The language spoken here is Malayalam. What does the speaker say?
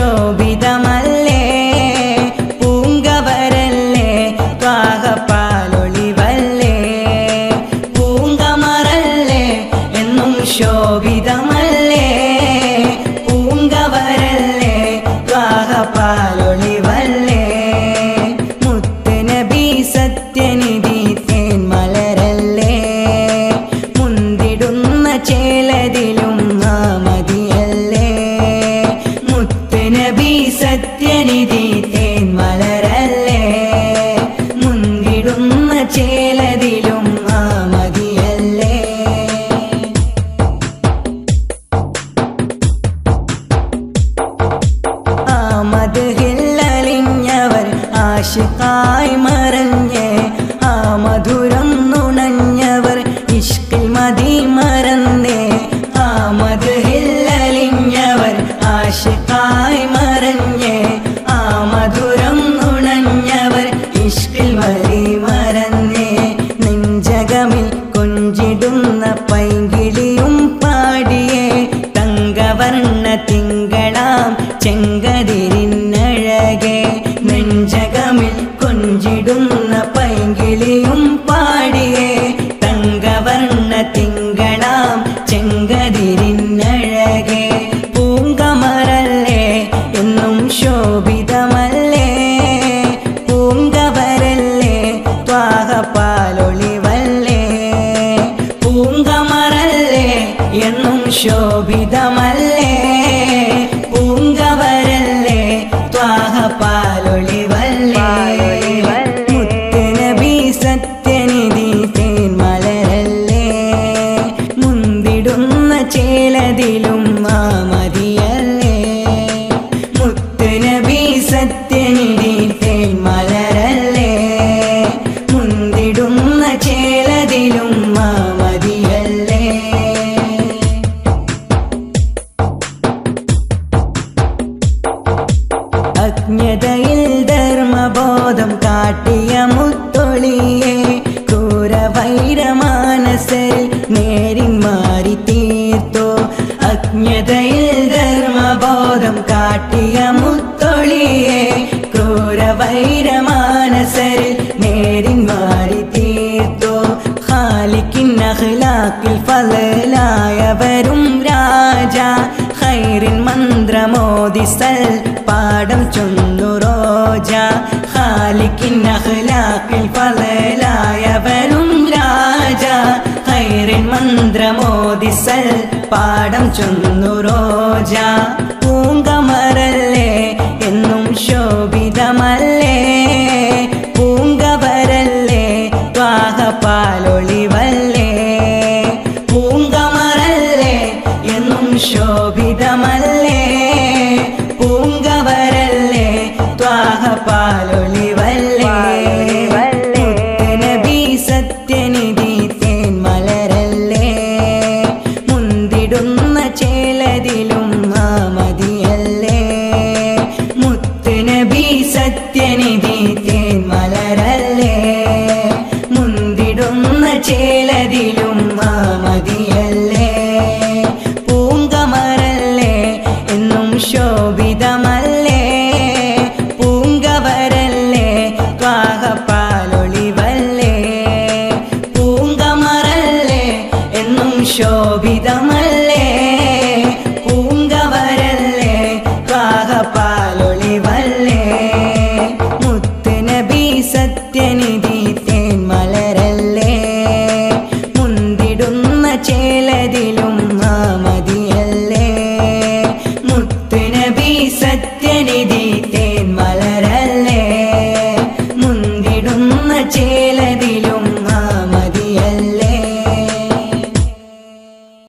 ശോഭിതമല്ലേ പൂങ്കവരല്ലേ ത്വാഹപാലൊളിവല്ലേ പൂങ്കമറല്ലേ എന്നും ശോഭിതമല്ലേ പൂങ്കവരല്ലേ ത്വാഹപാലൊളിവല്ലേ മുത്തുനബി സത്യനിധി തേൻമലരല്ലേ മുന്തിടുന്ന ചേലതിലും മതിയല്ലേ മുത്തുനബി സത്യനിധി തേൻമലരല്ലേ മുന്തിടുന്ന ചേലതിലും മതിയല്ലേ മദ്ഹില്ലലിഞ്ഞവർ ആശിഖായി മറഞ്ഞേ ആ മധുരം നുണഞ്ഞവർ ഇഷ്കിൽ മതി മറന്നേ ആ മദ്ഹില്ലലിഞ്ഞവർ ആശിഖായി മറഞ്ഞേ ആ മധുരം നുണഞ്ഞവർ ഇഷ്കിൽ മതി മറന്നേ നെഞ്ചകമിൽ കൊഞ്ചിടുന്ന പൈങ്കിളിയും പാടിയേ തങ്കവർണ്ണ തിങ്കളാം ചെങ്കതിരിനഴകെ നെഞ്ചകമിൽ കൊഞ്ചിടുന്ന പൈങ്കിളിയും പാടിയേ തങ്കവർണ്ണ തിങ്കളാം ചെങ്കതിരിനഴകെ പൂങ്കമറല്ലേ എന്നും ശോഭിതമല്ലേ പൂങ്കവരല്ലേ ത്വാഹപാലൊളിവല്ലേ പൂങ്കമറല്ലേ എന്നും ശോഭിതമല്ലേ പൂങ്കവരല്ലേ ത്വാഹപാലൊളിവല്ലേ മുത്തുനബി സത്യനിധി തേൻമലരല്ലേ മുന്തിടുന്ന ചേലതിലും മതിയല്ലേ മുത്തുനബി സത്യനിധി തേൻമലരല്ലേ മുന്തിടുന്ന ചേലതിലും മതിയല്ലേ അജ്ഞതയിൽ ധർമ്മബോധം കാട്ടിയ മുത്തൊളിയെ ക്രൂരവൈരമാനസരിൽ നേരിൻ മാറി തീർത്തോ അജ്ഞതയിൽ ധർമ്മബോധം കാട്ടിയ മുത്തൊളിയെ ക്രൂരവൈരമാനസരിൽ നേരിൻ മാറി തീർത്തോ ഖാലിക്കിൻ അഖ്ലാഖിൽ ഫളലായവരും രാജ ഖൈറിൻ മന്ത്രമോദി സൽ പാടം ചൊന്നു റോജ ഖാലിക്കിൻ അഖ്ലാഖിൽ ഫളലായവരും രാജ ഖൈറിൻ മന്ത്രമോദി സൽ പാടം ചൊന്നു റോജ പൂങ്കമറല്ലേ എന്നും ശോഭിതമല്ലേ പൂങ്കവരല്ലേ ത്വാഹപാലൊളിവല്ലേ പൂങ്കമറല്ലേ എന്നും ശോഭിതമല്ലേ പൂങ്കവരല്ലേ ത്വാഹപാലൊളിവല്ലേ